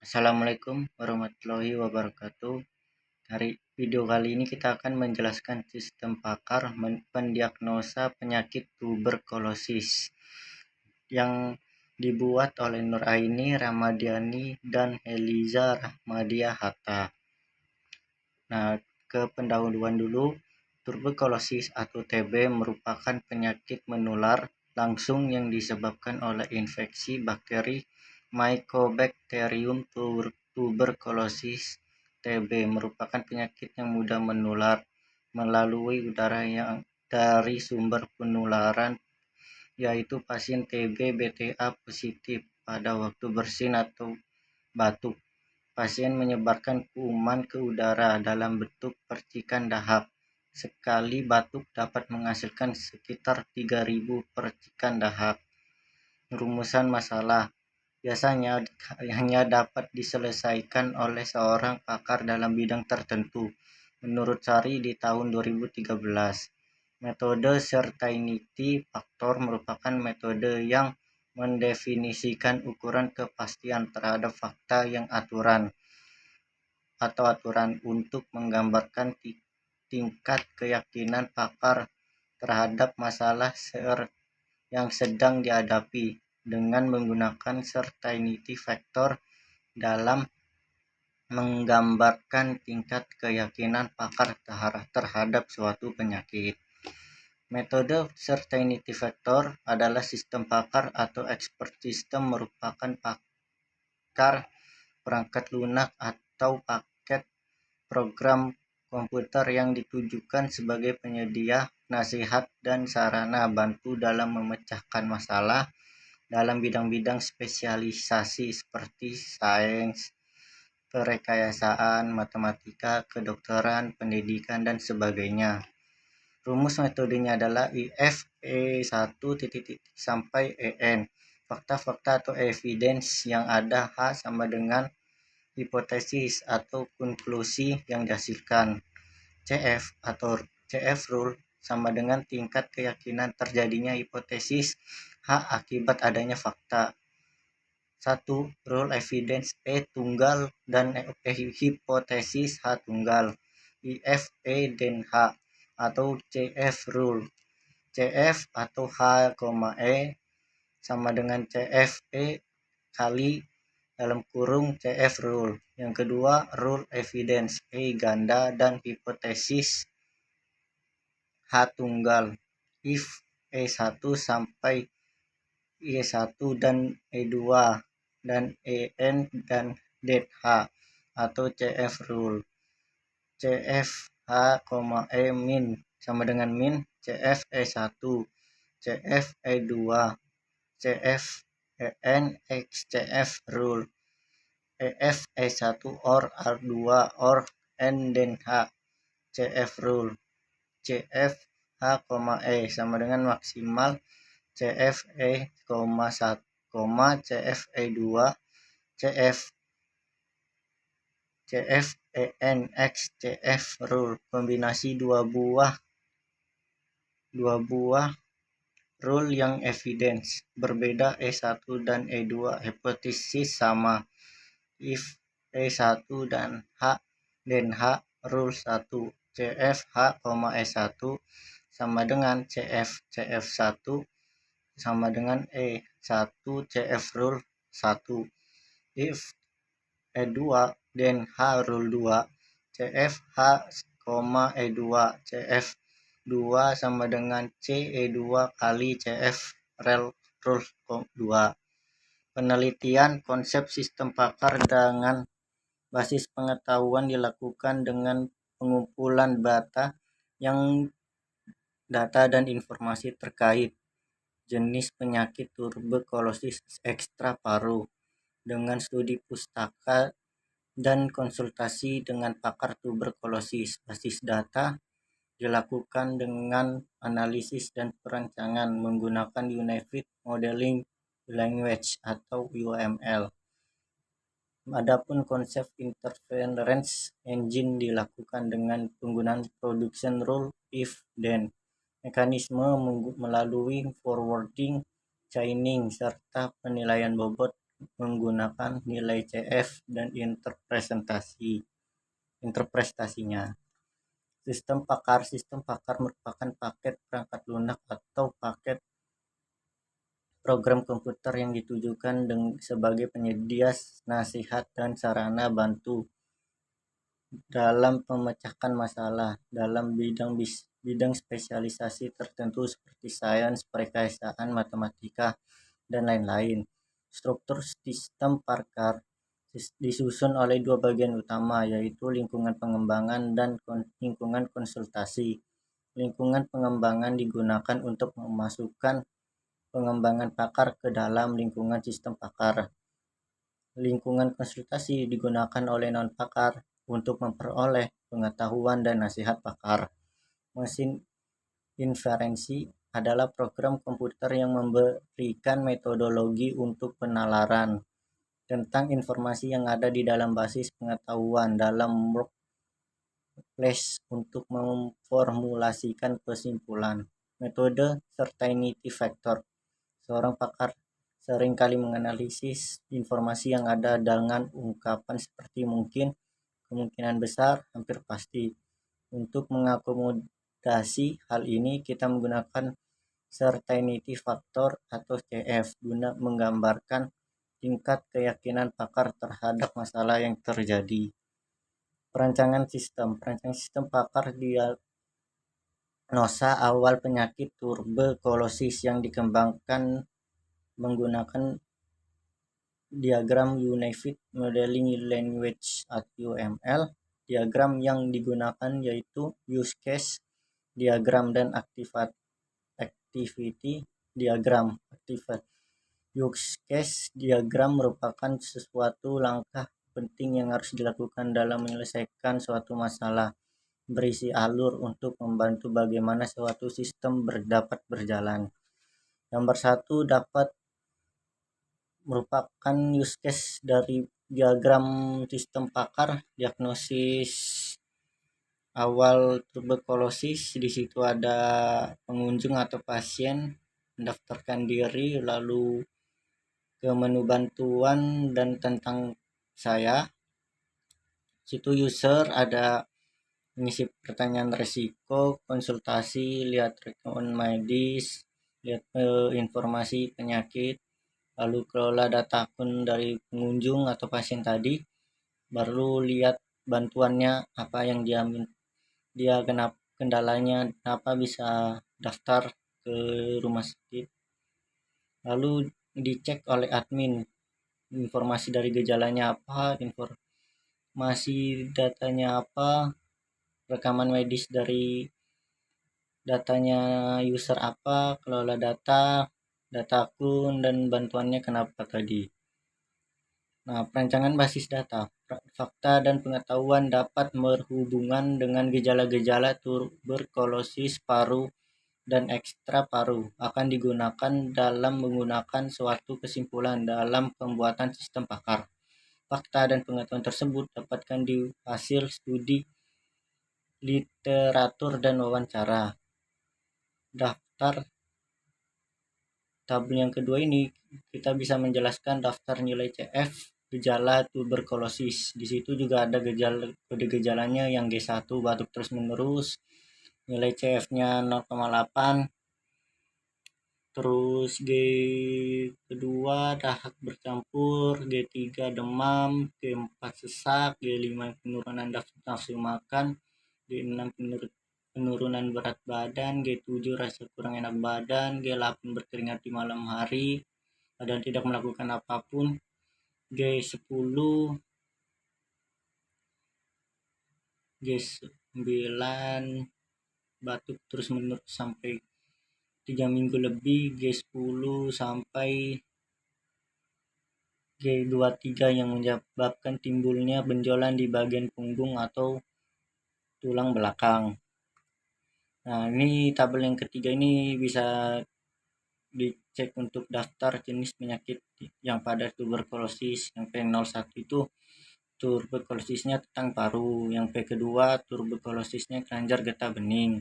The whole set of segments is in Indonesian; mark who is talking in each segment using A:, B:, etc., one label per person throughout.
A: Assalamualaikum warahmatullahi wabarakatuh. Video kali ini kita akan menjelaskan sistem pakar pendiagnosa penyakit tuberkulosis yang dibuat oleh Nuraini Ramadhani dan Eliza Rahmadiah Hatta. Nah, ke pendahuluan dulu, tuberkulosis atau TB merupakan penyakit menular langsung yang disebabkan oleh infeksi bakteri Mycobacterium tuberculosis. TB merupakan penyakit yang mudah menular melalui udara yang dari sumber penularan, yaitu pasien TB BTA positif pada waktu bersin atau batuk. Pasien menyebarkan kuman ke udara dalam bentuk percikan dahak. Sekali batuk dapat menghasilkan sekitar 3.000 percikan dahak. Rumusan masalah biasanya hanya dapat diselesaikan oleh seorang pakar dalam bidang tertentu. Menurut Sari di tahun 2013, metode certainty factor merupakan metode yang mendefinisikan ukuran kepastian terhadap fakta yang aturan untuk menggambarkan tingkat keyakinan pakar terhadap masalah yang sedang dihadapi dengan menggunakan certainty factor dalam menggambarkan tingkat keyakinan pakar terhadap suatu penyakit. Metode certainty factor adalah sistem pakar atau expert system, merupakan pakar perangkat lunak atau paket program komputer yang ditujukan sebagai penyedia nasihat dan sarana bantu dalam memecahkan masalah dalam bidang-bidang spesialisasi seperti sains, perekayasaan, matematika, kedokteran, pendidikan, dan sebagainya. Rumus metodenya adalah IF E1 sampai EN. Fakta-fakta atau evidence yang ada, H sama dengan hipotesis atau konklusi yang dihasilkan. CF atau CF rule sama dengan tingkat keyakinan terjadinya hipotesis, H akibat adanya fakta. 1. Rule evidence E tunggal dan hipotesis H tunggal. IF E dan H atau CF rule. CF atau H, E sama dengan CF E kali dalam kurung CF rule. Yang kedua, rule evidence E ganda dan hipotesis H tunggal. If E1 sampai E1 dan E2 dan EN dan DH atau CF rule. CF H, E min sama dengan min CF E1, CF E2, CF EN X CF rule. EF E1 or R2 or N dan H CF rule. CF H, E sama dengan maksimal CF E, 1, CF E2, CF EN X CF rule. Kombinasi dua buah rule yang evidence berbeda E1 dan E2 hipotesis sama. If E1 dan H rule 1 CF H, E1 sama dengan CF1 sama dengan E1 CF rule 1. If E2 dan H rule 2 CF H, E2 CF2 sama dengan CE2 kali CF rule 2. Penelitian konsep sistem pakar dengan basis pengetahuan dilakukan dengan pengumpulan data dan informasi terkait jenis penyakit tuberkulosis ekstra paru dengan studi pustaka dan konsultasi dengan pakar tuberkulosis. Basis data dilakukan dengan analisis dan perancangan menggunakan Unified Modeling Language atau UML. Adapun konsep interference engine dilakukan dengan penggunaan production rule if then. Mekanisme melalui forwarding chaining serta penilaian bobot menggunakan nilai CF dan interpretasinya. Sistem pakar merupakan paket perangkat lunak atau paket program komputer yang ditujukan sebagai penyedia nasihat dan sarana bantu dalam memecahkan masalah dalam bidang spesialisasi tertentu seperti sains, perkayasaan, matematika, dan lain-lain. Struktur sistem pakar disusun oleh dua bagian utama, yaitu lingkungan pengembangan dan lingkungan konsultasi. Lingkungan pengembangan digunakan untuk memasukkan pengembangan pakar ke dalam lingkungan sistem pakar. Lingkungan konsultasi digunakan oleh non-pakar untuk memperoleh pengetahuan dan nasihat pakar. Mesin inferensi adalah program komputer yang memberikan metodologi untuk penalaran tentang informasi yang ada di dalam basis pengetahuan dalam workplace untuk memformulasikan kesimpulan. Metode certainty factor. Seorang pakar seringkali menganalisis informasi yang ada dengan ungkapan seperti mungkin, kemungkinan besar, hampir pasti. Untuk mengakomodasi hal ini, kita menggunakan certainty factor atau CF guna menggambarkan tingkat keyakinan pakar terhadap masalah yang terjadi. Perancangan sistem pakar diagnosa awal penyakit tuberkulosis yang dikembangkan menggunakan diagram Unified Modeling Language atau UML. Diagram yang digunakan yaitu use case diagram dan activity diagram. Use case diagram merupakan sesuatu langkah penting yang harus dilakukan dalam menyelesaikan suatu masalah, berisi alur untuk membantu bagaimana suatu sistem dapat berjalan. Nomor 1 dapat merupakan use case dari diagram sistem pakar. Diagnosis awal tuberkulosis, di situ ada pengunjung atau pasien mendaftarkan diri, lalu ke menu bantuan dan tentang saya. Situ user ada mengisi pertanyaan resiko, konsultasi, lihat rekam medis, lihat informasi penyakit, lalu kelola data akun dari pengunjung atau pasien tadi, baru lihat bantuannya apa yang dia kenapa kendalanya, kenapa bisa daftar ke rumah sakit. Lalu dicek oleh admin informasi dari gejalanya apa, informasi datanya apa, rekaman medis dari datanya user apa, kelola data akun, dan bantuannya kenapa tadi. Nah, perancangan basis data, fakta dan pengetahuan dapat berhubungan dengan gejala-gejala tuberkulosis paru dan ekstra paru akan digunakan dalam menggunakan suatu kesimpulan dalam pembuatan sistem pakar. Fakta dan pengetahuan tersebut dapatkan di hasil studi literatur dan wawancara. Daftar tabel yang kedua ini kita bisa menjelaskan daftar nilai CF gejala tuberkulosis. Di situ juga ada kode gejalanya yang G1 batuk terus menerus, nilai CF-nya 0,8, terus G kedua dahak bercampur, G3 demam, G4 sesak, G5 penurunan nafsu makan, G6 penurunan berat badan, G7 rasa kurang enak badan, G8 berkeringat di malam hari dan tidak melakukan apapun, G10, G9 batuk terus menerus sampai 3 minggu lebih, G10 sampai G23 yang menyebabkan timbulnya benjolan di bagian punggung atau tulang belakang. Nah, ini tabel yang ketiga ini bisa dicek untuk daftar jenis penyakit yang pada tuberkulosis. Yang P01 itu tuberkulosisnya tentang paru, yang P kedua tuberkulosisnya kelenjar getah bening,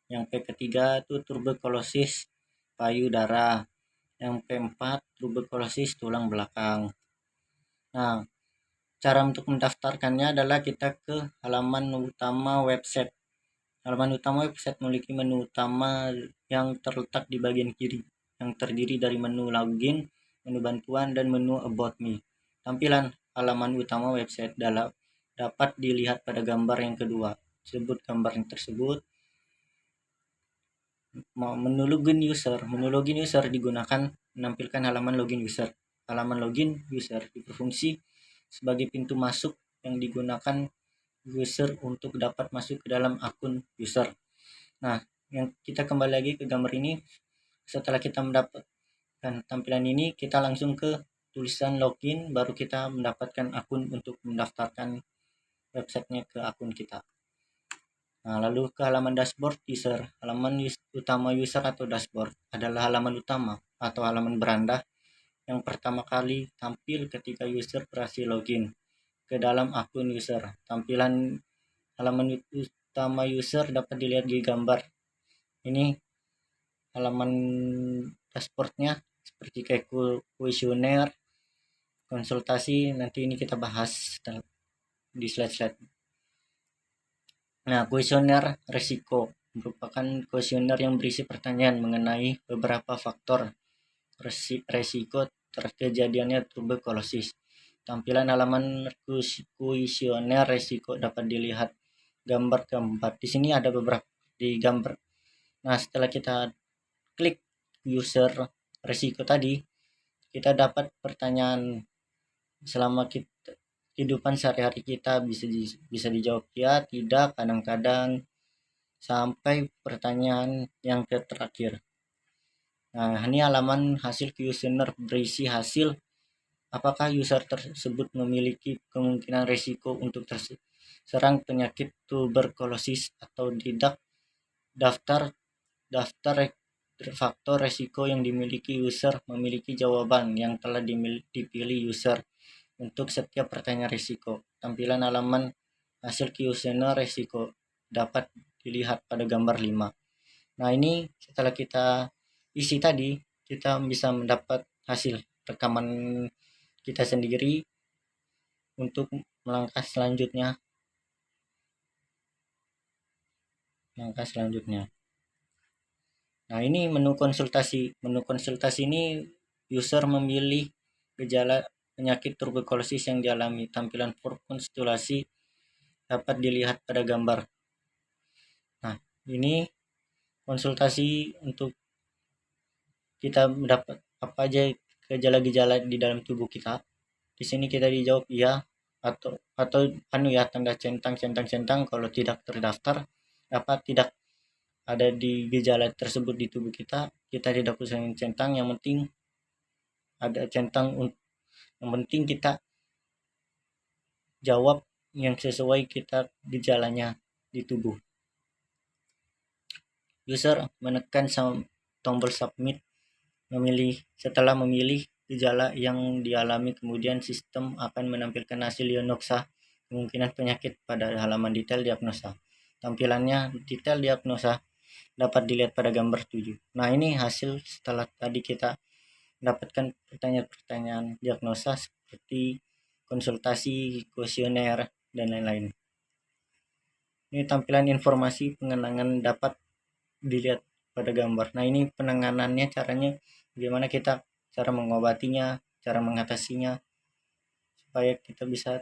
A: yang P ketiga itu tuberkulosis payudara, Yang keempat, tuberkulosis tulang belakang. Nah, cara untuk mendaftarkannya adalah kita ke halaman utama website. Halaman utama website memiliki menu utama yang terletak di bagian kiri, yang terdiri dari menu login, menu bantuan, dan menu about me. Tampilan halaman utama website dapat dilihat pada gambar yang kedua. Sebut gambar yang tersebut. Menu login user digunakan menampilkan halaman login user. Halaman login user berfungsi sebagai pintu masuk yang digunakan user untuk dapat masuk ke dalam akun user. Nah, yang kita kembali lagi ke gambar ini. Setelah kita mendapatkan tampilan ini, kita langsung ke tulisan login, baru kita mendapatkan akun untuk mendaftarkan websitenya ke akun kita. Nah, lalu ke halaman dashboard user. Halaman utama user atau dashboard adalah halaman utama atau halaman beranda yang pertama kali tampil ketika user berhasil login ke dalam akun user. Tampilan halaman utama user dapat dilihat di gambar. Ini halaman dashboardnya seperti kayak kuesioner, konsultasi. Nanti ini kita bahas di slide-slide. Nah, kuesioner resiko merupakan kuesioner yang berisi pertanyaan mengenai beberapa faktor resiko terjadinya tuberkulosis. Tampilan halaman kuesioner resiko dapat dilihat gambar keempat. Di sini ada beberapa di gambar. Nah, setelah kita klik user resiko tadi, kita dapat pertanyaan selama kehidupan sehari-hari kita bisa dijawab ya, tidak, kadang-kadang, sampai pertanyaan yang terakhir. Nah, ini halaman hasil kuesioner berisi hasil apakah user tersebut memiliki kemungkinan risiko untuk terserang penyakit tuberkulosis atau tidak. Daftar faktor resiko yang dimiliki user memiliki jawaban yang telah dipilih user untuk setiap pertanyaan risiko. Tampilan halaman hasil kuesioner risiko dapat dilihat pada gambar 5. Nah, ini setelah kita isi tadi, kita bisa mendapat hasil rekaman kita sendiri untuk langkah selanjutnya. Nah, ini menu konsultasi. Menu konsultasi ini user memilih gejala penyakit tuberkulosis yang dialami. Tampilan form konsultasi dapat dilihat pada gambar. Nah, ini konsultasi untuk kita mendapat apa aja gejala-gejala di dalam tubuh kita. Di sini kita dijawab iya atau tanda centang kalau tidak terdaftar, tidak ada di gejala tersebut di tubuh kita tidak usah centang, yang penting ada centang. Yang penting kita jawab yang sesuai kita gejalanya di tubuh. User menekan tombol submit setelah memilih gejala yang dialami, kemudian sistem akan menampilkan hasil diagnosa kemungkinan penyakit pada halaman detail diagnosa. Tampilannya detail diagnosa dapat dilihat pada gambar 7. Nah, ini hasil setelah tadi kita mendapatkan pertanyaan-pertanyaan diagnosa seperti konsultasi, kuesioner, dan lain-lain. Ini tampilan informasi pengenangan dapat dilihat pada gambar. Nah, ini penanganannya, caranya bagaimana kita cara mengobatinya, cara mengatasinya supaya kita bisa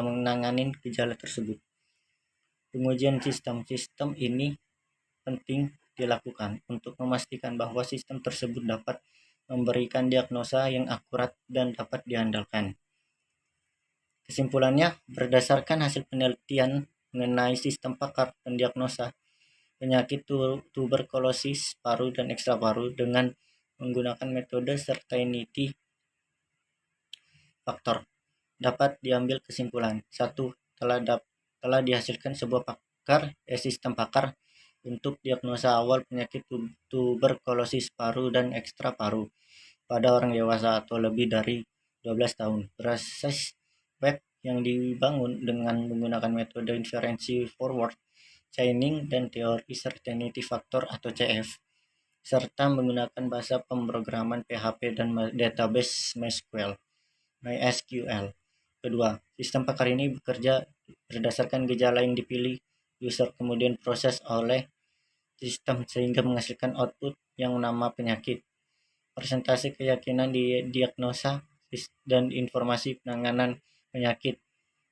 A: menangani gejala tersebut. Pengujian sistem ini penting dilakukan untuk memastikan bahwa sistem tersebut dapat memberikan diagnosa yang akurat dan dapat diandalkan. Kesimpulannya, berdasarkan hasil penelitian mengenai sistem pakar pendiagnosa penyakit tuberkulosis paru dan ekstra paru dengan menggunakan metode certainty faktor, dapat diambil kesimpulan. 1. Telah dihasilkan sebuah sistem pakar untuk diagnosa awal penyakit tuberkulosis paru dan ekstra paru pada orang dewasa atau lebih dari 12 tahun. Proses web yang dibangun dengan menggunakan metode inferensi forward chaining dan teori certainty factor atau CF serta menggunakan bahasa pemrograman PHP dan database MySQL. Kedua, sistem pakar ini bekerja berdasarkan gejala yang dipilih user kemudian proses oleh sistem sehingga menghasilkan output yang nama penyakit, presentasi keyakinan di diagnosa dan informasi penanganan penyakit.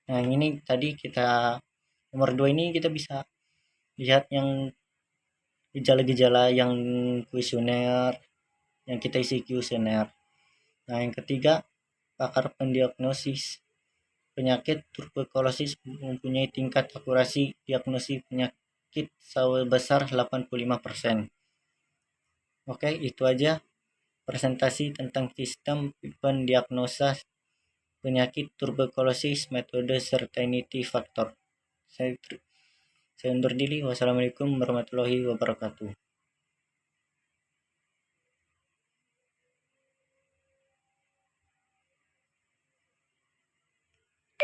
A: Nah, ini tadi kita nomor 2 ini kita bisa lihat yang gejala-gejala yang kuesioner yang kita isi kuesioner. Nah, yang ketiga, pakar pendiagnosis penyakit tuberkulosis mempunyai tingkat akurasi diagnosis penyakit sebesar 85%. Oke, itu aja presentasi tentang sistem pendiagnosa penyakit tuberkulosis, metode certainty factor. Saya undur diri. Wassalamualaikum warahmatullahi wabarakatuh.